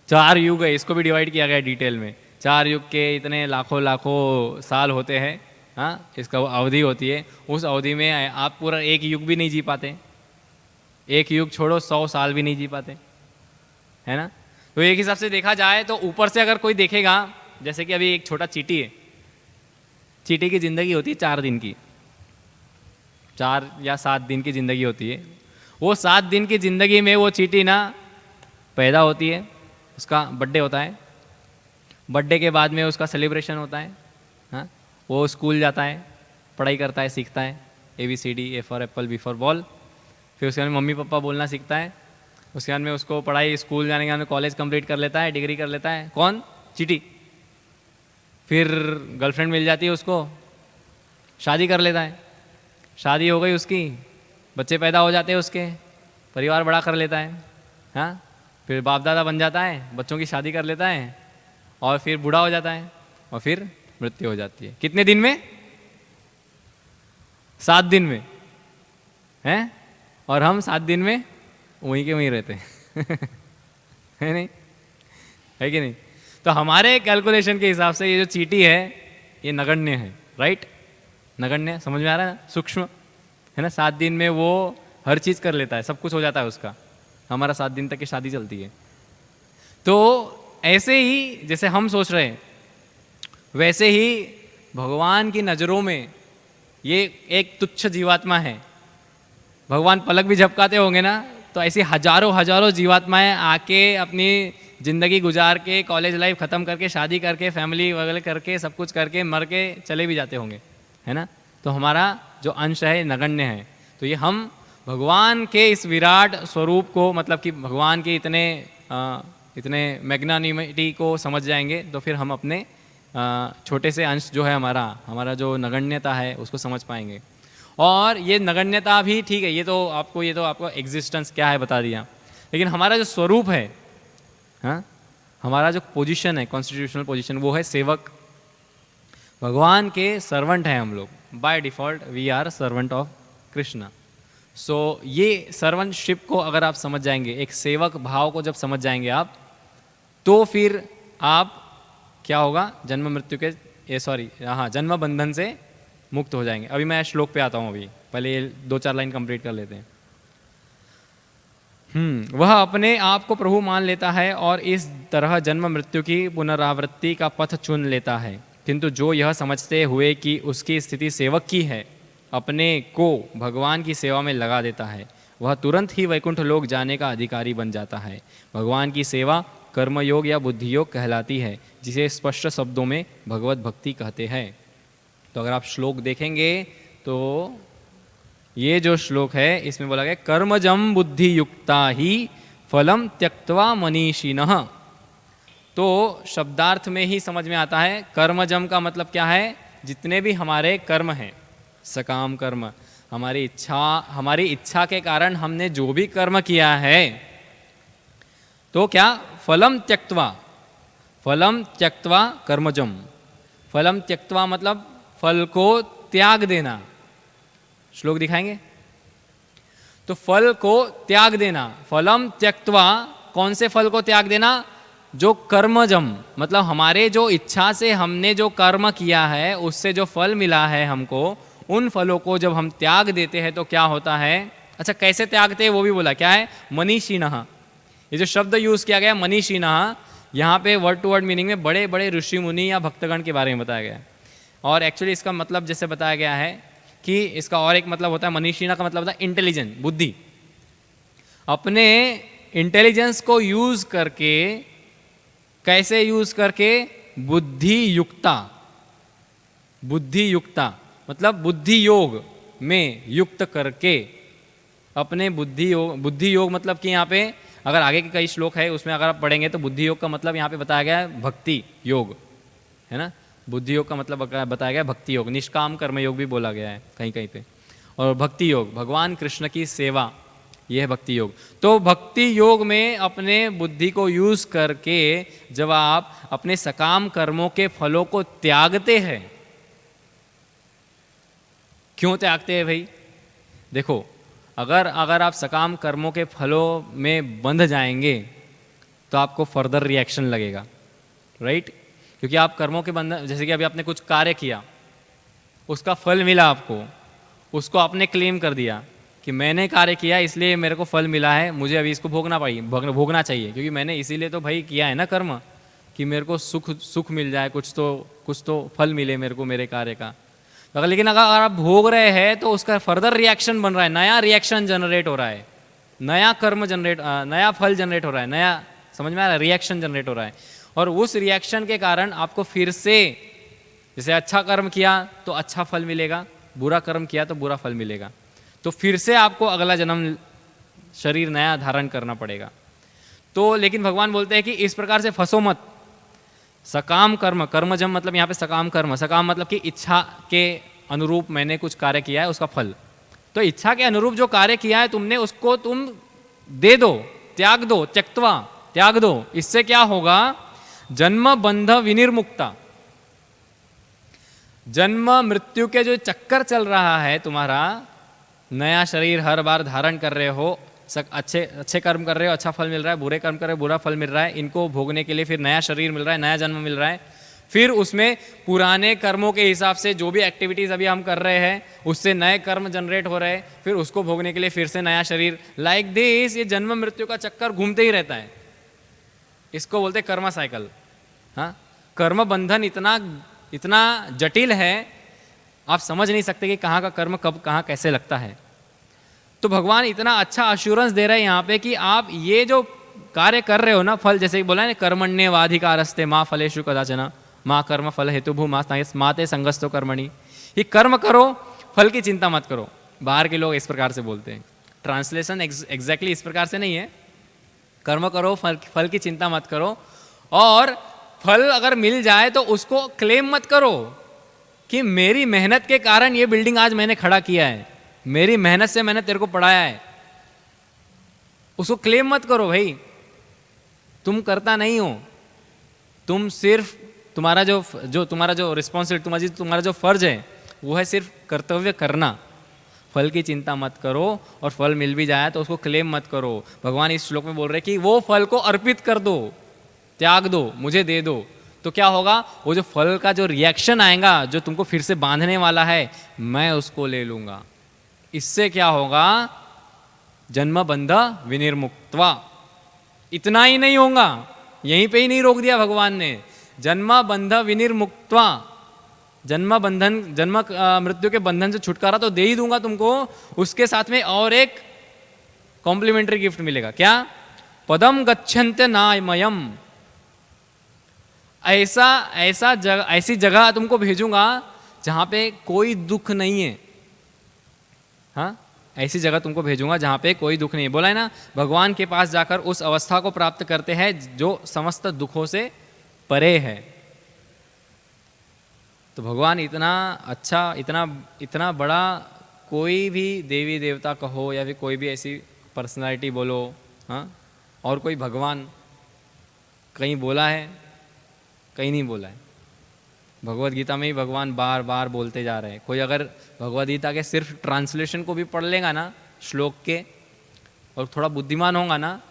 Speaker 1: 4 युग है, इसको भी डिवाइड किया गया डिटेल में। 4 युग के इतने लाखों लाखों साल होते हैं, हाँ, इसका अवधि होती है। उस अवधि में आप पूरा एक युग भी नहीं जी पाते, एक युग छोड़ो 100 साल भी नहीं जी पाते, है ना। तो एक हिसाब से देखा जाए तो ऊपर से अगर कोई देखेगा, जैसे कि अभी एक छोटा चींटी है, चींटी की ज़िंदगी होती है 4 दिन की, 4 या 7 दिन की ज़िंदगी होती है। वो 7 दिन की ज़िंदगी में वो चींटी ना पैदा होती है, उसका बर्थडे होता है, बर्थडे के बाद में उसका सेलिब्रेशन होता है, हाँ, वो स्कूल जाता है, पढ़ाई करता है, सीखता है, ABCD, A for Apple, B for ball. फिर उसके बाद में मम्मी पापा बोलना सीखता है। उसके बाद में उसको पढ़ाई, स्कूल जाने के बाद में कॉलेज कंप्लीट कर लेता है, डिग्री कर लेता है। कौन? चीटी। फिर गर्लफ्रेंड मिल जाती है उसको, शादी कर लेता है। शादी हो गई उसकी, बच्चे पैदा हो जाते हैं उसके, परिवार बड़ा कर लेता है। हाँ, फिर बाप दादा बन जाता है, बच्चों की शादी कर लेता है, और फिर बूढ़ा हो जाता है, और फिर मृत्यु हो जाती है। कितने दिन में? 7 दिन में, हैं? और हम 7 दिन में वहीं के वहीं रहते हैं। है नहीं? है कि नहीं? तो हमारे कैलकुलेशन के हिसाब से ये जो चीटी है ये नगण्य है, राइट? नगण्य, समझ में आ रहा है ना? सूक्ष्म है ना? 7 दिन में वो हर चीज़ कर लेता है, सब कुछ हो जाता है उसका। हमारा 7 दिन तक की शादी चलती है। तो ऐसे ही जैसे हम सोच रहे हैं, वैसे ही भगवान की नज़रों में ये एक तुच्छ जीवात्मा है। भगवान पलक भी झपकाते होंगे ना, तो ऐसी हजारों हजारों जीवात्माएं आके अपनी ज़िंदगी गुजार के, कॉलेज लाइफ ख़त्म करके, शादी करके, फैमिली वगैरह करके, सब कुछ करके मर के चले भी जाते होंगे, है ना? तो हमारा जो अंश है नगण्य है। तो ये हम भगवान के इस विराट स्वरूप को, मतलब कि भगवान के इतने मैग्नानिमिटी को समझ जाएंगे तो फिर हम अपने छोटे से अंश जो है हमारा जो नगण्यता है उसको समझ पाएंगे। और ये नगण्यता भी ठीक है, ये तो आपको एग्जिस्टेंस क्या है बता दिया, लेकिन हमारा जो स्वरूप है, हाँ, हमारा जो पोजीशन है, कॉन्स्टिट्यूशनल पोजीशन, वो है सेवक। भगवान के सर्वेंट हैं हम लोग, by default we are servant of Krishna. So ये सर्वेंटशिप को अगर आप समझ जाएंगे, एक सेवक भाव को जब समझ जाएंगे आप, तो फिर आप क्या होगा, जन्म मृत्यु के जन्म बंधन से मुक्त हो जाएंगे। अभी मैं श्लोक पे आता हूँ, अभी पहले ये 2-4 लाइन कंप्लीट कर लेते हैं। वह अपने आप को प्रभु मान लेता है और इस तरह जन्म मृत्यु की पुनरावृत्ति का पथ चुन लेता है। किंतु जो यह समझते हुए कि उसकी स्थिति सेवक की है, अपने को भगवान की सेवा में लगा देता है, वह तुरंत ही वैकुंठ लोक जाने का अधिकारी बन जाता है। भगवान की सेवा कर्मयोग या बुद्धि योग कहलाती है, जिसे स्पष्ट शब्दों में भगवत भक्ति कहते हैं। तो अगर आप श्लोक देखेंगे तो ये जो श्लोक है इसमें बोला गया कर्मजम बुद्धि युक्ता ही फलम त्यक्त्वा मनीषिणः। तो शब्दार्थ में ही समझ में आता है। कर्मजम का मतलब क्या है? जितने भी हमारे कर्म हैं, सकाम कर्म, हमारी इच्छा के कारण हमने जो भी कर्म किया है, तो क्या फलम त्यक्त्वा कर्मजम। फलम त्यक्त्वा मतलब फल को त्याग देना। श्लोक दिखाएंगे? तो फल को त्याग देना, फलम त्यक्त्वा, कौन से फल को त्याग देना? जो कर्मजम, मतलब हमारे जो इच्छा से हमने जो कर्म किया है उससे जो फल मिला है हमको, उन फलों को जब हम त्याग देते हैं तो क्या होता है? अच्छा, कैसे त्यागते हैं वो भी बोला। क्या है? मनीषिणः। ये जो शब्द यूज किया गया मनीषिणः, यहाँ पे वर्ड टू वर्ड मीनिंग में बड़े बड़े ऋषि मुनि या भक्तगण के बारे में बताया गया है। और एक्चुअली इसका मतलब जैसे बताया गया है कि इसका और एक मतलब होता है, मनीषिणः का मतलब होता है इंटेलिजेंट, बुद्धि। अपने इंटेलिजेंस को यूज करके, कैसे यूज करके? बुद्धि युक्ता मतलब बुद्धि योग में युक्त करके, अपने बुद्धि योग मतलब कि यहाँ पे अगर आगे के कई श्लोक है उसमें अगर आप पढ़ेंगे तो बुद्धि योग का मतलब यहाँ पे बताया गया है भक्ति योग, है ना? बुद्धि योग का मतलब बताया गया भक्ति योग, निष्काम कर्म योग भी बोला गया है कहीं कहीं पे। और भक्ति योग, भगवान कृष्ण की सेवा, यह है भक्ति योग। तो भक्ति योग में अपने बुद्धि को यूज करके जब आप अपने सकाम कर्मों के फलों को त्यागते हैं, क्यों त्यागते हैं भाई? देखो, अगर आप सकाम कर्मों के फलों में बंध जाएंगे तो आपको फर्दर रिएक्शन लगेगा, राइट? क्योंकि आप कर्मों के बंधन, जैसे कि अभी आपने कुछ कार्य किया, उसका फल मिला आपको, उसको आपने क्लेम कर दिया कि मैंने कार्य किया इसलिए मेरे को फल मिला है, मुझे अभी इसको भोगना चाहिए, क्योंकि मैंने इसीलिए तो भाई किया है ना कर्म, कि मेरे को सुख मिल जाए, कुछ तो फल मिले मेरे को मेरे कार्य का। लेकिन अगर आप भोग रहे हैं तो उसका फर्दर रिएक्शन बन रहा है, नया रिएक्शन जनरेट हो रहा है, नया फल जनरेट हो रहा है, नया, समझ में आ रहा है? रिएक्शन जनरेट हो रहा है। और उस रिएक्शन के कारण आपको फिर से, जैसे अच्छा कर्म किया तो अच्छा फल मिलेगा, बुरा कर्म किया तो बुरा फल मिलेगा, तो फिर से आपको अगला जन्म शरीर नया धारण करना पड़ेगा। तो लेकिन भगवान बोलते हैं कि इस प्रकार से फंसो मत। सकाम कर्म, कर्मजम मतलब यहाँ पे सकाम कर्म, सकाम मतलब कि इच्छा के अनुरूप मैंने कुछ कार्य किया है उसका फल। तो इच्छा के अनुरूप जो कार्य किया है तुमने उसको तुम दे दो, त्याग दो, त्यक्त्वा त्याग दो। इससे क्या होगा? जन्म बंध विनिर्मुक्ता। जन्म मृत्यु के जो चक्कर चल रहा है तुम्हारा, नया शरीर हर बार धारण कर रहे हो, अच्छे कर्म कर रहे हो अच्छा फल मिल रहा है, बुरे कर्म कर रहे हो बुरा फल मिल रहा है, इनको भोगने के लिए फिर नया शरीर मिल रहा है, नया जन्म मिल रहा है। फिर उसमें पुराने कर्मों के हिसाब से जो भी एक्टिविटीज़ अभी हम कर रहे हैं उससे नए कर्म जनरेट हो रहे हैं, फिर उसको भोगने के लिए फिर से नया शरीर। लाइक दिस ये जन्म मृत्यु का चक्कर घूमते ही रहता है। इसको बोलते कर्म साइकिल। हाँ, कर्म बंधन इतना जटिल है, आप समझ नहीं सकते कि कहाँ का कर्म कब कहाँ कैसे लगता है। तो भगवान इतना अच्छा अश्योरेंस दे रहे हैं यहाँ पे कि आप ये जो कार्य कर रहे हो ना, फल जैसे बोला है ना, कर्मण्येवाधिकारस्ते माँ फलेषु कदाचन माँ कर्म फल हेतुभु माते संगस्तो कर्मणि। ये कर्म करो, फल की चिंता मत करो। बाहर के लोग इस प्रकार से बोलते हैं, ट्रांसलेशन एग्जैक्टली इस प्रकार से नहीं है। कर्म करो, फल की चिंता मत करो, और फल अगर मिल जाए तो उसको क्लेम मत करो कि मेरी मेहनत के कारण ये बिल्डिंग आज मैंने खड़ा किया है, मेरी मेहनत से मैंने तेरे को पढ़ाया है। उसको क्लेम मत करो भाई, तुम करता नहीं हो। तुम सिर्फ तुम्हारा जो रिस्पॉन्सिबिलिटी, तुम्हारा जो फर्ज है वो है सिर्फ कर्तव्य करना। फल की चिंता मत करो, और फल मिल भी जाए तो उसको क्लेम मत करो। भगवान इस श्लोक में बोल रहे कि वो फल को अर्पित कर दो, त्याग दो, मुझे दे दो। तो क्या होगा? वो जो फल का जो रिएक्शन आएगा जो तुमको फिर से बांधने वाला है, मैं उसको ले लूंगा। इससे क्या होगा? जन्म बंध विनिर्मुक्त्वा। इतना ही नहीं होगा, यहीं पे ही नहीं रोक दिया भगवान ने। जन्म बंध विनिर्मुक्त्वा, जन्म मृत्यु के बंधन से छुटकारा तो दे ही दूंगा तुमको, उसके साथ में और एक कॉम्प्लीमेंट्री गिफ्ट मिलेगा। क्या? पदम गच्छन्त्य नामयम। ऐसी जगह तुमको भेजूंगा जहां पे कोई दुख नहीं है। हाँ, ऐसी जगह तुमको भेजूंगा जहां पे कोई दुख नहीं है। बोला है ना, भगवान के पास जाकर उस अवस्था को प्राप्त करते हैं जो समस्त दुखों से परे है। तो भगवान इतना अच्छा, इतना बड़ा, कोई भी देवी देवता कहो या फिर कोई भी ऐसी पर्सनालिटी बोलो, हाँ, और कोई भगवान कहीं बोला है, कहीं नहीं बोला है। भगवद गीता में ही भगवान बार बार बोलते जा रहे हैं। कोई अगर भगवद गीता के सिर्फ ट्रांसलेशन को भी पढ़ लेगा ना श्लोक के, और थोड़ा बुद्धिमान होगा ना,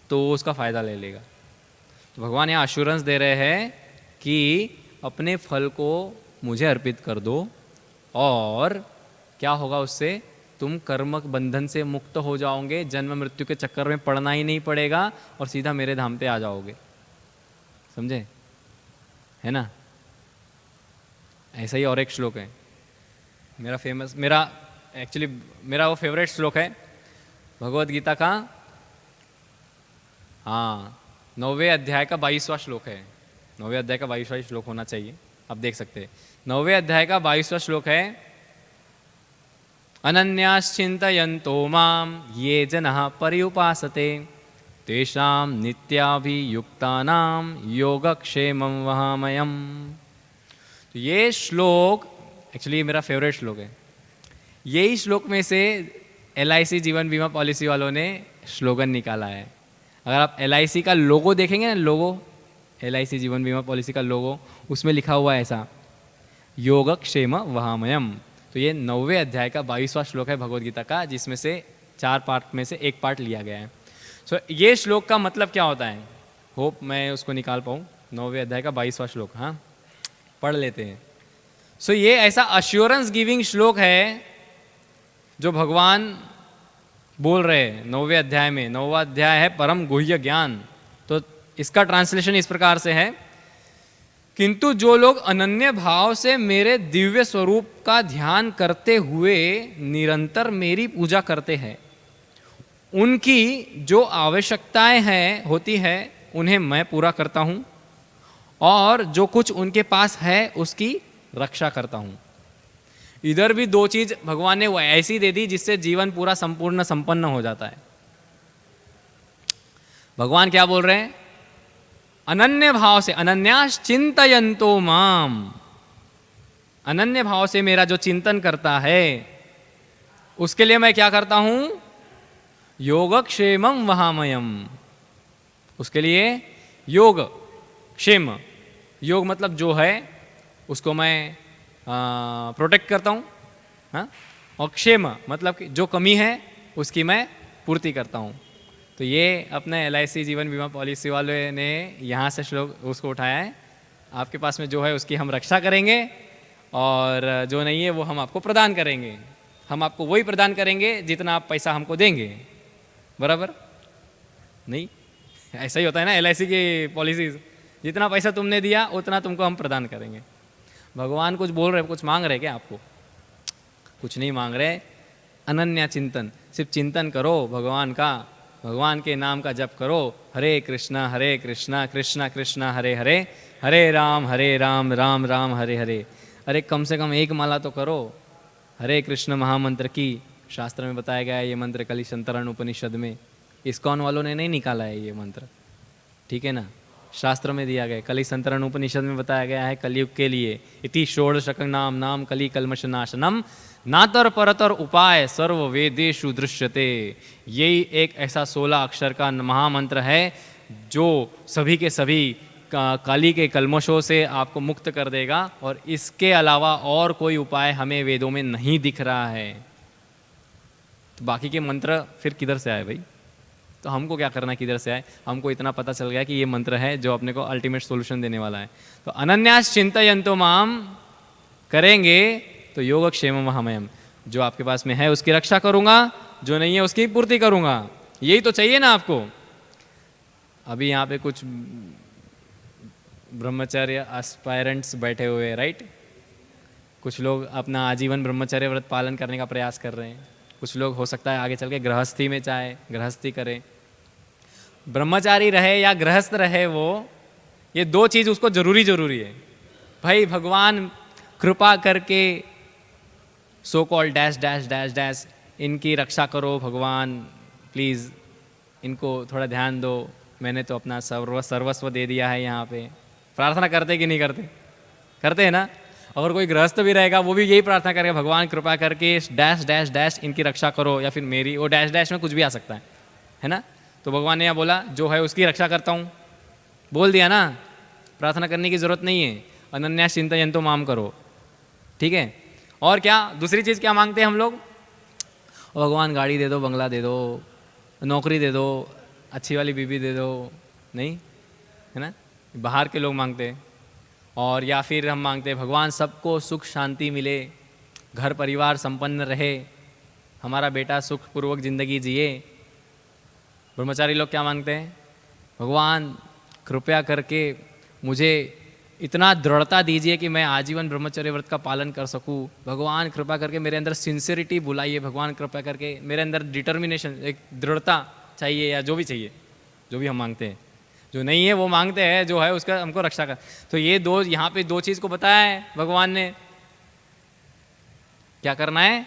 Speaker 1: तो उसका फ़ायदा ले लेगा। तो भगवान यहाँ अश्योरेंस दे रहे हैं कि अपने फल को मुझे अर्पित कर दो, और क्या होगा उससे? तुम कर्म बंधन से मुक्त हो जाओगे, जन्म मृत्यु के चक्कर में पड़ना ही नहीं पड़ेगा, और सीधा मेरे धाम पे आ जाओगे। समझे? है ना? ऐसा ही और एक श्लोक है मेरा वो फेवरेट श्लोक है भगवद गीता का। हाँ, 9वें अध्याय का 22वां श्लोक है। 9वें अध्याय का 22वां श्लोक होना चाहिए, आप देख सकते हैं। 9वें अध्याय का 22वां श्लोक है, अनन्याश्चिन्तयन्तो माम ये जनः पर्युपासते तेषां नित्याभियुक्तानां योगक्षेमं वहामयम्। तो ये श्लोक एक्चुअली मेरा फेवरेट श्लोक है। यही श्लोक में से LIC जीवन बीमा पॉलिसी वालों ने स्लोगन निकाला है। अगर आप LIC का लोगो देखेंगे ना, लोगो, LIC जीवन बीमा पॉलिसी का लोगो, उसमें लिखा हुआ है ऐसा, योगक्षेम वहामयम। तो ये 9वें अध्याय का 22वां श्लोक है भगवद गीता का, जिसमें से 4 पार्ट में से एक पार्ट लिया गया है। सो ये श्लोक का मतलब क्या होता है? होप मैं उसको निकाल पाऊँ। 9वें अध्याय का 22वां श्लोक, हाँ, पढ़ लेते हैं। सो ये ऐसा अश्योरेंस गिविंग श्लोक है जो भगवान बोल रहे हैं 9वें अध्याय में। 9वां अध्याय है परम गुह्य ज्ञान। तो इसका ट्रांसलेशन इस प्रकार से है, किंतु जो लोग अनन्य भाव से मेरे दिव्य स्वरूप का ध्यान करते हुए निरंतर मेरी पूजा करते हैं, उनकी जो आवश्यकताएं हैं होती है उन्हें मैं पूरा करता हूँ, और जो कुछ उनके पास है उसकी रक्षा करता हूँ। इधर भी दो चीज भगवान ने वो ऐसी दे दी जिससे जीवन पूरा संपूर्ण संपन्न हो जाता है। भगवान क्या बोल रहे हैं? अनन्य भाव से, अनन्यास चिंतयन्तो माम, अनन्य भाव से मेरा जो चिंतन करता है उसके लिए मैं क्या करता हूं? योगक्षेमं वहामयम, उसके लिए योग क्षेम, योग मतलब जो है उसको मैं प्रोटेक्ट करता हूँ, हाँ? और क्षेम मतलब कि जो कमी है उसकी मैं पूर्ति करता हूँ। तो ये अपने LIC जीवन बीमा पॉलिसी वाले ने यहाँ से श्लोक उसको उठाया है। आपके पास में जो है उसकी हम रक्षा करेंगे और जो नहीं है वो हम आपको प्रदान करेंगे। हम आपको वही प्रदान करेंगे जितना आप पैसा हमको देंगे, बराबर? नहीं, ऐसा ही होता है ना LIC की पॉलिसीज, जितना पैसा तुमने दिया उतना तुमको हम प्रदान करेंगे। भगवान कुछ बोल रहे, कुछ मांग रहे क्या आपको? कुछ नहीं मांग रहे। अनन्या चिंतन, सिर्फ चिंतन करो भगवान का, भगवान के नाम का जप करो। हरे कृष्णा कृष्णा कृष्णा हरे हरे, हरे राम राम राम हरे हरे। अरे कम से कम एक माला तो करो हरे कृष्ण महामंत्र की। शास्त्र में बताया गया है ये मंत्र कली संतरण उपनिषद में, इस्कॉन वालों ने नहीं निकाला है ये मंत्र, ठीक है ना? शास्त्र में दिया गया, कली संतरण उपनिषद में बताया गया है कलयुग के लिए। इति षोडशकं नाम नाम कली कल्मष नाशनम नातर परतर उपाय सर्व वेदेषु दृश्यते। यही एक ऐसा 16 अक्षर का महामंत्र है जो सभी के सभी काली के कल्मशों से आपको मुक्त कर देगा, और इसके अलावा और कोई उपाय हमें वेदों में नहीं दिख रहा है। तो बाकी के मंत्र फिर किधर से आए भाई? तो हमको क्या करना, किधर से आए? हमको इतना पता चल गया कि ये मंत्र है जो अपने को अल्टीमेट सॉल्यूशन देने वाला है। तो अनन्यास चिंतयन्तो माम करेंगे तो योगक्षेमं वहामयम, जो आपके पास में है उसकी रक्षा करूंगा, जो नहीं है उसकी पूर्ति करूंगा। यही तो चाहिए ना आपको। अभी यहाँ पे कुछ ब्रह्मचर्य एस्पायरेंट्स बैठे हुए हैं, राइट? कुछ लोग अपना आजीवन ब्रह्मचर्य व्रत पालन करने का प्रयास कर रहे हैं। कुछ लोग हो सकता है आगे चल के गृहस्थी में चाहे गृहस्थी करें। ब्रह्मचारी रहे या गृहस्थ रहे, वो ये दो चीज़ उसको जरूरी है भाई। भगवान कृपा करके so called dash dash dash dash इनकी रक्षा करो भगवान, प्लीज़ इनको थोड़ा ध्यान दो। मैंने तो अपना सर्वस्व दे दिया है यहाँ पे। प्रार्थना करते कि नहीं करते? करते हैं ना। अगर कोई गृहस्थ भी रहेगा वो भी यही प्रार्थना करेगा, भगवान कृपा करके डैश डैश डैश इनकी रक्षा करो, या फिर मेरी, वो डैश डैश में कुछ भी आ सकता है ना। तो भगवान ने यहाँ बोला जो है उसकी रक्षा करता हूँ, बोल दिया ना, प्रार्थना करने की ज़रूरत नहीं है। अनन्यास चिंतयन्तो माम करो, ठीक है। और क्या दूसरी चीज़ क्या मांगते हैं हम लोग? भगवान गाड़ी दे दो, बंगला दे दो, नौकरी दे दो, अच्छी वाली बीवी दे दो, नहीं है ना, बाहर के लोग मांगते हैं। और या फिर हम मांगते हैं भगवान सबको सुख शांति मिले, घर परिवार संपन्न रहे, हमारा बेटा सुखपूर्वक ज़िंदगी जिए। ब्रह्मचारी लोग क्या मांगते हैं? भगवान कृपया करके मुझे इतना दृढ़ता दीजिए कि मैं आजीवन ब्रह्मचर्य व्रत का पालन कर सकूं। भगवान कृपा करके मेरे अंदर सिंसियरिटी बुलाइए, भगवान कृपा करके मेरे अंदर डिटर्मिनेशन, एक दृढ़ता चाहिए, या जो भी चाहिए, जो भी हम मांगते हैं। जो नहीं है वो मांगते हैं, जो है उसका हमको रक्षा कर। तो ये दो, यहाँ पे दो चीज़ को बताया है भगवान ने। क्या करना है?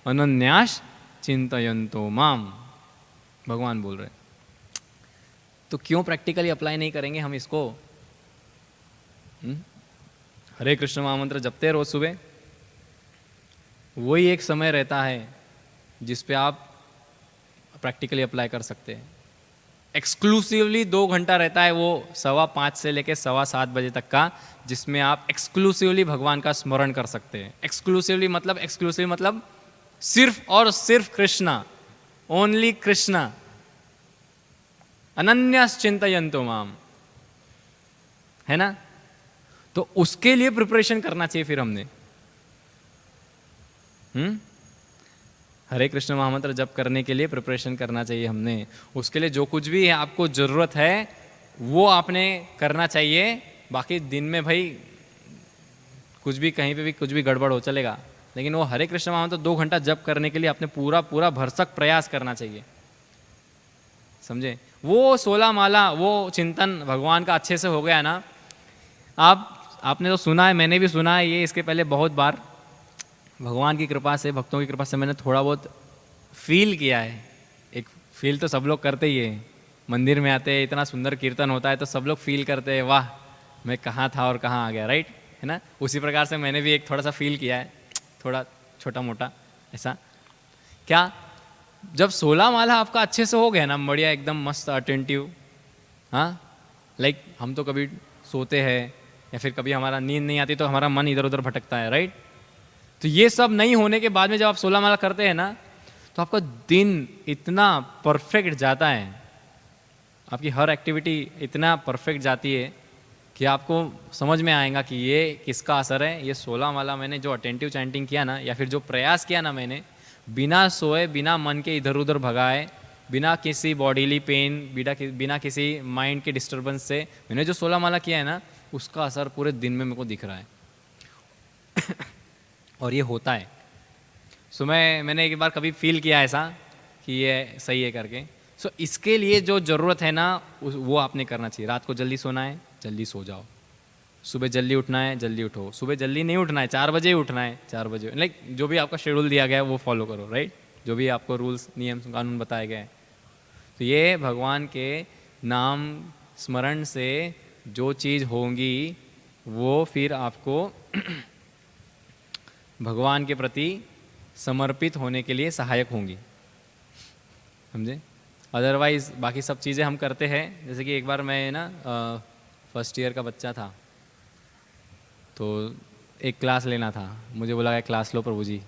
Speaker 1: अनन्यास चिंतयन्तो माम, भगवान बोल रहे। तो क्यों प्रैक्टिकली अप्लाई नहीं करेंगे हम इसको? हरे कृष्ण महामंत्र जपते रोज सुबह, वही एक समय रहता है जिस पे आप प्रैक्टिकली अप्लाई कर सकते हैं। एक्सक्लूसिवली 2 घंटा रहता है वो 5:15 से लेकर 7:15 बजे तक का, जिसमें आप एक्सक्लूसिवली भगवान का स्मरण कर सकते हैं। एक्सक्लूसिवली मतलब सिर्फ और सिर्फ कृष्णा, ओनली कृष्णा। अनन्यास चिंतयन्तो माम, है ना। तो उसके लिए प्रिपरेशन करना चाहिए फिर हमने। हरे कृष्ण महामंत्र जप करने के लिए प्रिपरेशन करना चाहिए हमने। उसके लिए जो कुछ भी है आपको ज़रूरत है वो आपने करना चाहिए। बाकी दिन में भाई कुछ भी, कहीं पे भी कुछ भी गड़बड़ हो चलेगा, लेकिन वो हरे कृष्ण महामंत्र 2 घंटा जप करने के लिए आपने पूरा भरसक प्रयास करना चाहिए, समझे। वो 16 माला, वो चिंतन भगवान का अच्छे से हो गया ना। आपने तो सुना है, मैंने भी सुना है ये इसके पहले बहुत बार। भगवान की कृपा से, भक्तों की कृपा से मैंने थोड़ा बहुत फील किया है। एक फील तो सब लोग करते ही है, मंदिर में आते हैं, इतना सुंदर कीर्तन होता है तो सब लोग फील करते हैं, वाह मैं कहाँ था और कहाँ आ गया, राइट, है ना। उसी प्रकार से मैंने भी एक थोड़ा सा फील किया है, थोड़ा छोटा मोटा ऐसा। क्या जब 16 माला आपका अच्छे से हो गया ना, बढ़िया एकदम मस्त अटेंटिव, हाँ, लाइक हम तो कभी सोते हैं या फिर कभी हमारा नींद नहीं आती तो हमारा मन इधर उधर भटकता है, राइट। तो ये सब नहीं होने के बाद में जब आप 16 माला करते हैं ना, तो आपका दिन इतना परफेक्ट जाता है, आपकी हर एक्टिविटी इतना परफेक्ट जाती है कि आपको समझ में आएगा कि ये किसका असर है। ये 16 माला मैंने जो अटेंटिव चैंटिंग किया ना, या फिर जो प्रयास किया ना मैंने, बिना सोए, बिना मन के इधर उधर भगाए, बिना किसी बॉडीली पेन, बिना किसी माइंड के डिस्टर्बेंस से मैंने जो 16 माला किया है ना, उसका असर पूरे दिन में मेरे को दिख रहा है। और ये होता है। सो मैंने एक बार कभी फील किया ऐसा कि ये सही है करके। सो इसके लिए जो ज़रूरत है ना, वो आपने करना चाहिए। रात को जल्दी सोना है, जल्दी सो जाओ। सुबह जल्दी उठना है, जल्दी उठो। सुबह जल्दी नहीं उठना है, 4 बजे ही उठना है, 4 बजे, लाइक जो भी आपका शेड्यूल दिया गया है वो फॉलो करो, राइट, जो भी आपको रूल्स नियम कानून बताए गए हैं। तो ये भगवान के नाम स्मरण से जो चीज़ होंगी वो फिर आपको भगवान के प्रति समर्पित होने के लिए सहायक होंगी, समझे। अदरवाइज़ बाकी सब चीज़ें हम करते हैं। जैसे कि एक बार मैं ना फर्स्ट ईयर का बच्चा था, तो एक क्लास लेना था, मुझे बोला गया क्लास लो प्रभु जी।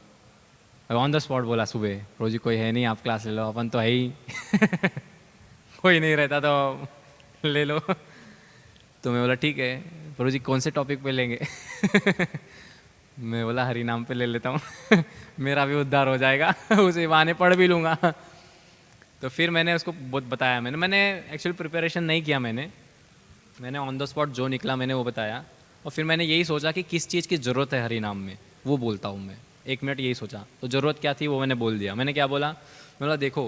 Speaker 1: ऑन द स्पॉट बोला सुबह, प्रभु जी कोई है नहीं, आप क्लास ले लो, अपन तो है ही कोई नहीं रहता तो ले लो। तो मैं बोला ठीक है प्रभु जी, कौन से टॉपिक पे लेंगे? मैं बोला हरि नाम पे ले लेता हूँ मेरा भी उद्धार हो जाएगा उसे बहाने पढ़ भी लूँगा। तो फिर मैंने उसको बहुत बताया, मैंने एक्चुअली प्रिपरेशन नहीं किया, मैंने ऑन द स्पॉट जो निकला मैंने वो बताया। और फिर मैंने यही सोचा कि किस चीज़ की ज़रूरत है हरि नाम में, वो बोलता हूँ मैं। 1 मिनट यही सोचा, तो ज़रूरत क्या थी वो मैंने बोल दिया। मैंने क्या बोला? मैं बोला देखो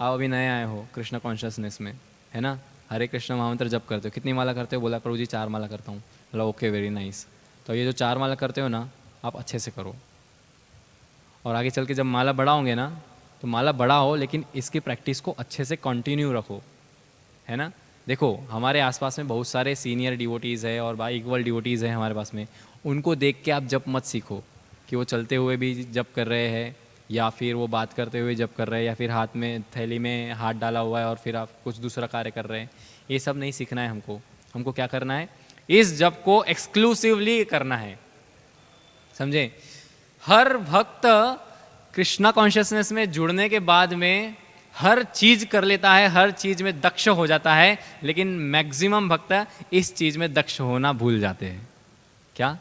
Speaker 1: आप अभी नए आए हो कृष्ण कॉन्शियसनेस में, है ना, हरे कृष्ण महामंत्र जप करते हो, कितनी माला करते हो? बोला प्रभु जी 4 माला करता हूँ। बोला ओके वेरी नाइस। तो ये जो 4 माला करते हो ना, आप अच्छे से करो, और आगे चल के जब माला बढ़ाओगे ना, तो माला बढ़ाओ लेकिन इसकी प्रैक्टिस को अच्छे से कंटिन्यू रखो, है ना। देखो हमारे आसपास में बहुत सारे सीनियर डिवोटीज़ है और बाई इक्वल डिवोटीज़ हैं हमारे पास में, उनको देख के आप जप मत सीखो कि वो चलते हुए भी जप कर रहे हैं, या फिर वो बात करते हुए जप कर रहे हैं, या फिर हाथ में थैली में हाथ डाला हुआ है और फिर आप कुछ दूसरा कार्य कर रहे हैं। ये सब नहीं सीखना है हमको क्या करना है? इस जप को एक्सक्लूसिवली करना है, समझे। हर भक्त कृष्णा कॉन्शियसनेस में जुड़ने के बाद में हर चीज कर लेता है, हर चीज में दक्ष हो जाता है, लेकिन मैक्सिमम भक्त इस चीज में दक्ष होना भूल जाते हैं। क्या?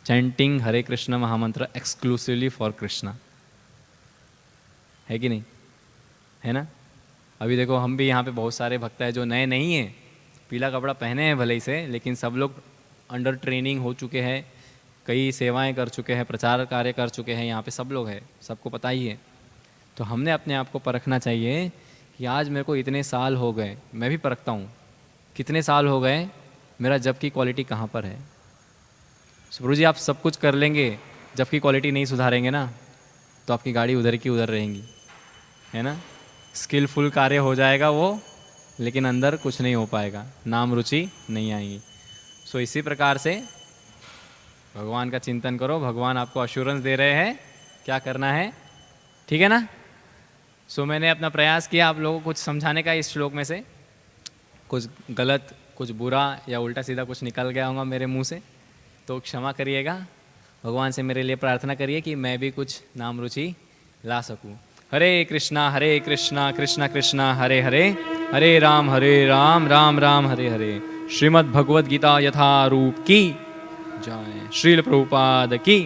Speaker 1: चैंटिंग हरे कृष्ण महामंत्र एक्सक्लूसिवली फॉर कृष्णा, है कि नहीं, है ना। अभी देखो हम भी यहाँ पे बहुत सारे भक्त हैं जो नए नहीं हैं, पीला कपड़ा पहने हैं भले ही से, लेकिन सब लोग अंडर ट्रेनिंग हो चुके हैं, कई सेवाएं कर चुके हैं, प्रचार कार्य कर चुके हैं, यहाँ पे सब लोग हैं, सबको पता ही है। तो हमने अपने आप को परखना चाहिए कि आज मेरे को इतने साल हो गए, मैं भी परखता हूँ कितने साल हो गए, मेरा जब की क्वालिटी कहाँ पर है। सुब्रू जी आप सब कुछ कर लेंगे, जब की क्वालिटी नहीं सुधारेंगे ना, तो आपकी गाड़ी उधर की उधर रहेंगी, है ना। स्किलफुल कार्य हो जाएगा वो, लेकिन अंदर कुछ नहीं हो पाएगा, नाम रुचि नहीं आएगी। सो इसी प्रकार से भगवान का चिंतन करो, भगवान आपको अश्योरेंस दे रहे हैं क्या करना है, ठीक है ना। सो मैंने अपना प्रयास किया आप लोगों को कुछ समझाने का इस श्लोक में से, कुछ गलत, कुछ बुरा या उल्टा सीधा कुछ निकल गया होगा मेरे मुंह से तो क्षमा करिएगा। भगवान से मेरे लिए प्रार्थना करिए कि मैं भी कुछ नाम रुचि ला सकूं। हरे कृष्णा कृष्णा कृष्णा हरे हरे, हरे राम राम राम हरे हरे। श्रीमद् भगवद गीता यथारूप की जय। श्रील प्रभुपाद की